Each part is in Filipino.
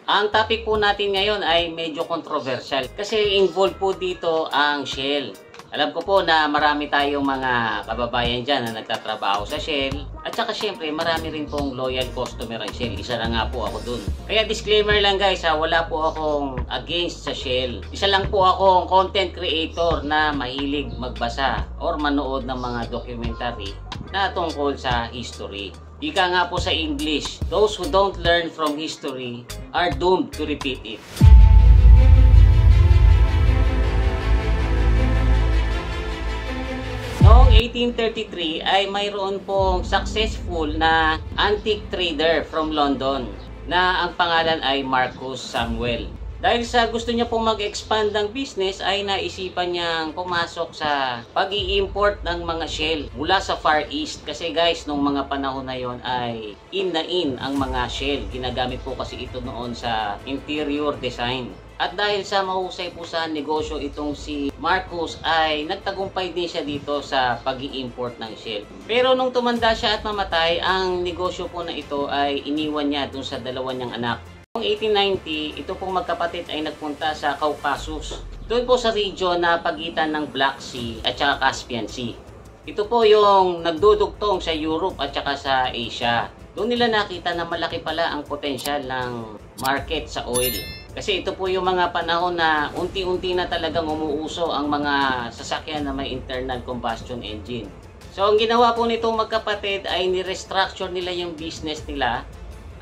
Ang topic po natin ngayon ay medyo controversial kasi involved po dito ang Shell. Alam ko po na marami tayong mga kababayan dyan na nagtatrabaho sa Shell. At saka syempre marami rin pong loyal customer ang Shell. Isa na nga po ako dun. Kaya disclaimer lang guys ha, wala po akong against sa Shell. Isa lang po akong content creator na mahilig magbasa or manood ng mga documentary na tungkol sa history. Ika nga po sa English, those who don't learn from history are doomed to repeat it. Noong 1833 ay mayroon pong successful na antique trader from London na ang pangalan ay Marcus Samuel. Dahil sa gusto niya pong mag-expand ng business ay naisipan niyang pumasok sa pag-i-import ng mga shell mula sa Far East. Kasi guys, nung mga panahon na yon ay in na in ang mga shell. Ginagamit po kasi ito noon sa interior design. At dahil sa mahusay po sa negosyo itong si Marcus ay nagtagumpay din siya dito sa pag-i-import ng shell. Pero nung tumanda siya at mamatay, ang negosyo po na ito ay iniwan niya dun sa dalawa niyang anak. Noong 1890, ito pong magkapatid ay nagpunta sa Caucasus. Doon po sa region na pagitan ng Black Sea at saka Caspian Sea. Ito po yung nagdudugtong sa Europe at saka sa Asia. Doon nila nakita na malaki pala ang potensyal ng market sa oil. Kasi ito po yung mga panahon na unti-unti na talagang umuuso ang mga sasakyan na may internal combustion engine. So ang ginawa po nitong magkapatid ay ni-restructure nila yung business nila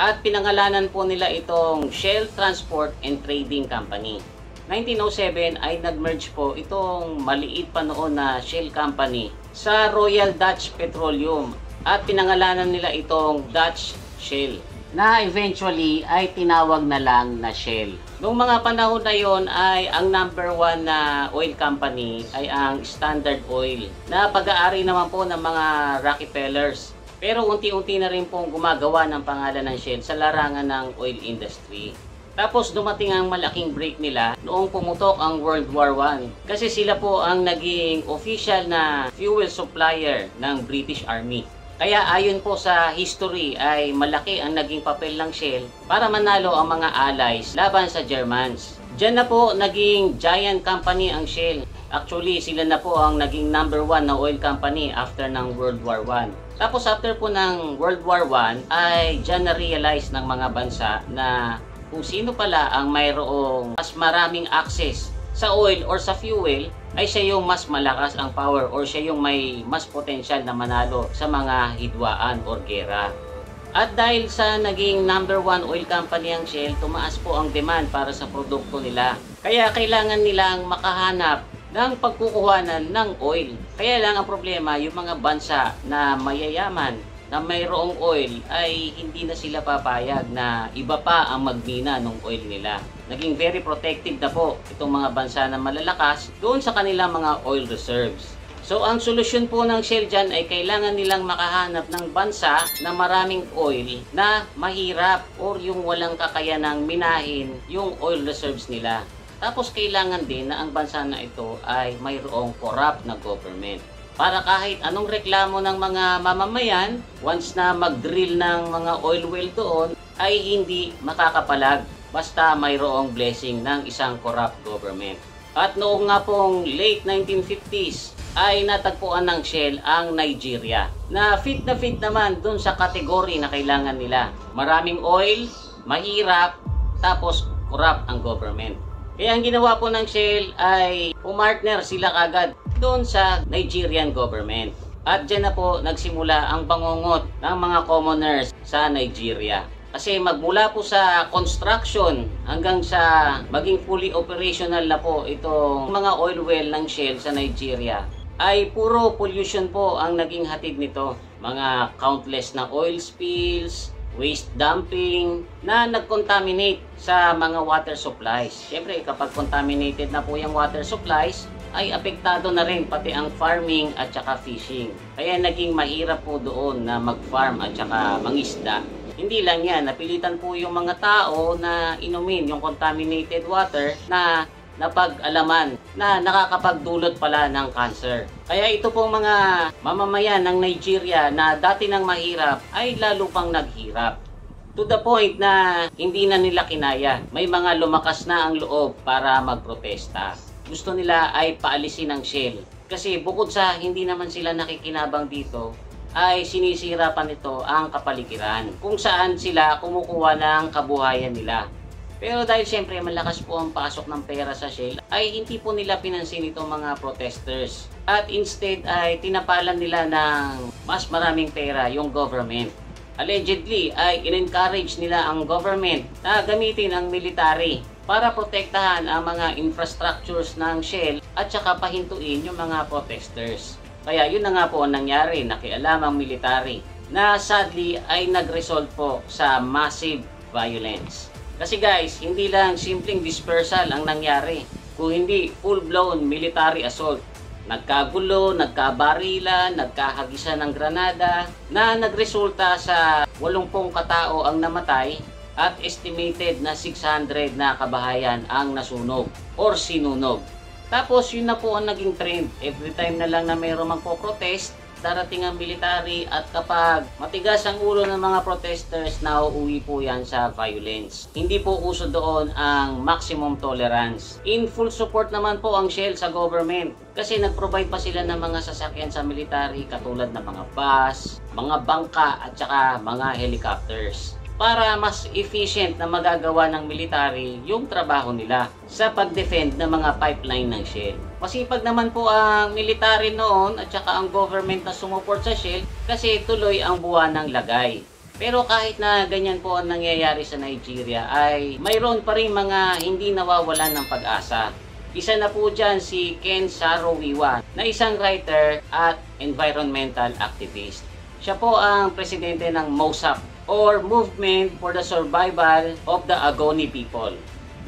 at pinangalanan po nila itong Shell Transport and Trading Company. 1907 ay nag-merge po itong maliit pa noon na Shell Company sa Royal Dutch Petroleum at pinangalanan nila itong Dutch Shell na eventually ay tinawag na lang na Shell. Noong mga panahon na yon ay ang number 1 na oil company ay ang Standard Oil na pag-aari naman po ng mga Rockefellers. Pero unti-unti na rin pong gumagawa ng pangalan ng Shell sa larangan ng oil industry. Tapos dumating ang malaking break nila noong pumutok ang World War I. Kasi sila po ang naging official na fuel supplier ng British Army. Kaya ayon po sa history ay malaki ang naging papel ng Shell para manalo ang mga allies laban sa Germans. Diyan na po naging giant company ang Shell. Actually sila na po ang naging number 1 na oil company after ng World War I. Tapos after po ng World War I ay dyan na-realize ng mga bansa na kung sino pala ang mayroong mas maraming access sa oil or sa fuel ay siya yung mas malakas ang power or siya yung may mas potensyal na manalo sa mga hidwaan or gera. At dahil sa naging number 1 oil company ang Shell, tumaas po ang demand para sa produkto nila. Kaya kailangan nilang makahanap ng pagkukuhanan ng oil. Kaya lang ang problema, yung mga bansa na mayayaman na mayroong oil ay hindi na sila papayag na iba pa ang magmina ng oil nila. Naging very protective na po itong mga bansa na malalakas doon sa kanilang mga oil reserves. So ang solusyon po ng Shell dyan ay kailangan nilang makahanap ng bansa na maraming oil na mahirap or yung walang kakayanang minahin yung oil reserves nila. Tapos kailangan din na ang bansa na ito ay mayroong corrupt na government. Para kahit anong reklamo ng mga mamamayan, once na mag-drill ng mga oil well doon, ay hindi makakapalag basta mayroong blessing ng isang corrupt government. At noong nga pong late 1950s, ay natagpuan ng Shell ang Nigeria na fit naman dun sa kategory na kailangan nila. Maraming oil, mahirap, tapos corrupt ang government. Kaya ang ginawa po ng Shell ay pumartner sila kagad doon sa Nigerian government. At dyan na po nagsimula ang bangungot ng mga commoners sa Nigeria. Kasi magmula po sa construction hanggang sa maging fully operational na po itong mga oil well ng Shell sa Nigeria ay puro pollution po ang naging hatid nito. Mga countless na oil spills, waste dumping na nag-contaminate sa mga water supplies. Siyempre kapag contaminated na po yung water supplies ay apektado na rin pati ang farming at saka fishing. Kaya naging mahirap po doon na mag-farm at saka mangisda. Hindi lang yan, napilitan po yung mga tao na inumin yung contaminated water na napag-alaman na nakakapagdulot pala ng cancer. Kaya ito pong mga mamamayan ng Nigeria na dati nang mahirap ay lalo pang naghirap. To the point na hindi na nila kinaya. May mga lumakas na ang loob para magprotesta. Gusto nila ay paalisin ang Shell. Kasi bukod sa hindi naman sila nakikinabang dito, ay sinisira pa nito ang kapaligiran kung saan sila kumukuha ng kabuhayan nila. Pero dahil siyempre malakas po ang pasok ng pera sa Shell, ay hindi po nila pinansin itong mga protesters. At instead ay tinapalan nila ng mas maraming pera yung government. Allegedly ay in-encourage nila ang government na gamitin ang military para protektahan ang mga infrastructures ng Shell at saka pahintuin yung mga protesters. Kaya yun na nga po ang nangyari, nakialam ang military na sadly ay nag-result po sa massive violence. Kasi guys, hindi lang simpleng dispersal ang nangyari, kung hindi full-blown military assault. Nagkagulo, nagkabarilan, nagkahagisa ng granada na nagresulta sa 80 katao ang namatay at estimated na 600 na kabahayan ang nasunog or sinunog. Tapos yun na po ang naging trend. Every time na lang na mayroong magpo-protest, darating ang military at kapag matigas ang ulo ng mga protesters, nauuwi po yan sa violence. Hindi po uso doon ang maximum tolerance. In full support naman po ang Shell sa government kasi nag-provide pa sila ng mga sasakyan sa military katulad ng mga bus, mga bangka at saka mga helicopters para mas efficient na magagawa ng military yung trabaho nila sa pag-defend ng mga pipeline ng Shell. Masipag naman po ang military noon at saka ang government na sumuport sa Shell kasi tuloy ang buwan ng lagay. Pero kahit na ganyan po ang nangyayari sa Nigeria ay mayroon pa rin mga hindi nawawalan ng pag-asa. Isa na po dyan si Ken Saro-Wiwa na isang writer at environmental activist. Siya po ang presidente ng MOSAP or Movement for the Survival of the Agony People.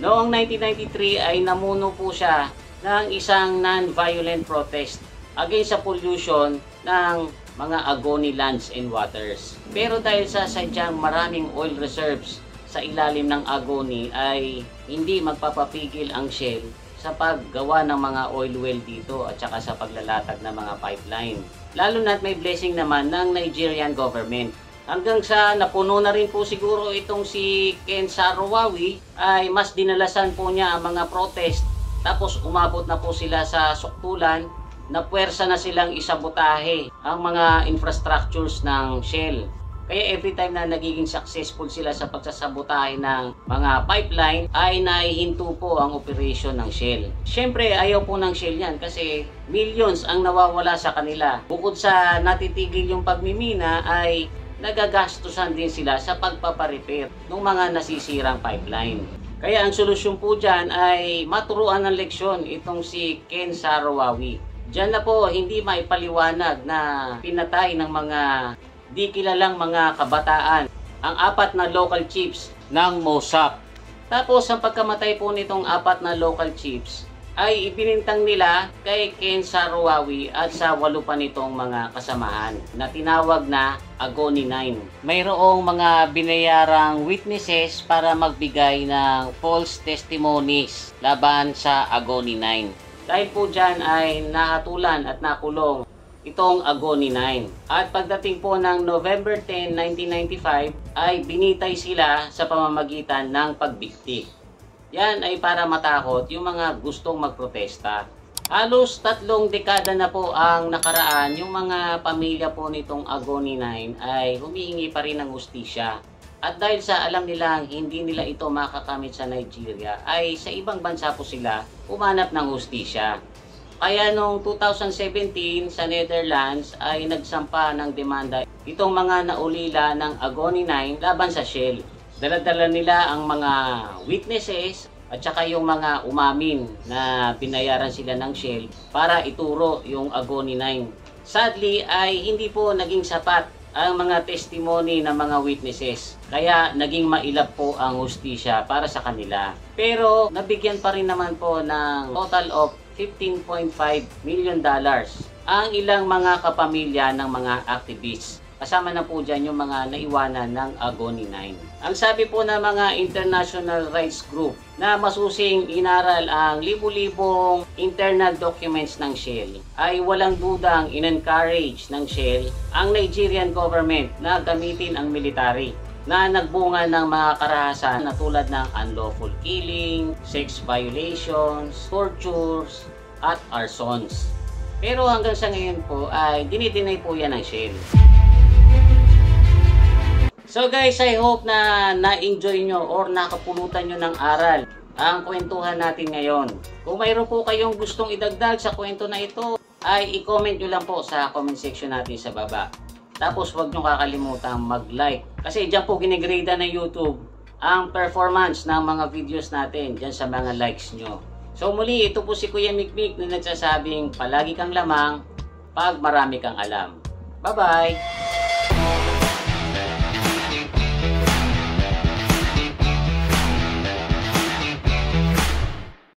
Noong 1993 ay namuno po siya ng isang non-violent protest against sa pollution ng mga Agony lands and waters. Pero dahil sa sadyang maraming oil reserves sa ilalim ng Agony ay hindi magpapapigil ang Shell sa paggawa ng mga oil well dito at saka sa paglalatag ng mga pipeline. Lalo na't may blessing naman ng Nigerian government. Hanggang sa napuno na rin po siguro itong si Ken Saro-Wiwa ay mas dinalasan po niya ang mga protest. Tapos umabot na po sila sa suktulan na puwersa na silang isabotahe ang mga infrastructures ng Shell. Kaya every time na nagiging successful sila sa pagsasabotahe ng mga pipeline ay naihinto po ang operation ng Shell. Siyempre ayaw po ng Shell yan kasi millions ang nawawala sa kanila. Bukod sa natitigil yung pagmimina ay nagagastusan din sila sa pagpaparepair ng mga nasisirang pipeline. Kaya ang solusyon po dyan ay maturuan ng leksyon itong si Ken Saro-Wiwa. Diyan na po hindi maipaliwanag na pinatay ng mga di kilalang mga kabataan ang 4 na local chiefs ng MOSAP. Tapos ang pagkamatay po nitong 4 na local chiefs ay ibinintang nila kay Ken Saro-Wiwa at sa 8 pa nitong mga kasamahan na tinawag na Agony 9. Mayroong mga binayarang witnesses para magbigay ng false testimonies laban sa Agony 9. Dahil po dyan ay nahatulan at nakulong itong Agony 9. At pagdating po ng November 10, 1995 ay binitay sila sa pamamagitan ng pagbiktik. Yan ay para matakot yung mga gustong magprotesta. Halos 3 dekada na po ang nakaraan, yung mga pamilya po nitong Agony 9 ay humihingi pa rin ng hustisya. At dahil sa alam nilang hindi nila ito makakamit sa Nigeria, ay sa ibang bansa po sila umanap ng hustisya. Kaya noong 2017 sa Netherlands ay nagsampa ng demanda itong mga naulila ng Agony 9 laban sa Shell. Dala-dala nila ang mga witnesses at saka yung mga umamin na binayaran sila ng Shell para ituro yung Agony 9. Sadly ay hindi po naging sapat ang mga testimony ng mga witnesses. Kaya naging mailap po ang hustisya para sa kanila. Pero nabigyan pa rin naman po ng total of $15.5 million ang ilang mga kapamilya ng mga activists. Kasama na po dyan yung mga naiwanan ng Agony 9. Ang sabi po ng mga international rights group na masusing inaral ang libu-libong internal documents ng Shell ay walang dudang in-encourage ng Shell ang Nigerian government na gamitin ang military na nagbunga ng mga karahasan na tulad ng unlawful killing, sex violations, tortures, at arsons. Pero hanggang sa ngayon po ay dinideny po yan ng Shell. So guys, I hope na na-enjoy nyo or nakapulutan nyo ng aral ang kwentuhan natin ngayon. Kung mayroon po kayong gustong idagdag sa kwento na ito, ay i-comment nyo lang po sa comment section natin sa baba. Tapos huwag nyo kakalimutan mag-like. Kasi dyan po ginigrade ng YouTube ang performance ng mga videos natin dyan sa mga likes nyo. So muli, ito po si Kuya Mikmik na nagsasabing palagi kang lamang pag marami kang alam. Bye-bye!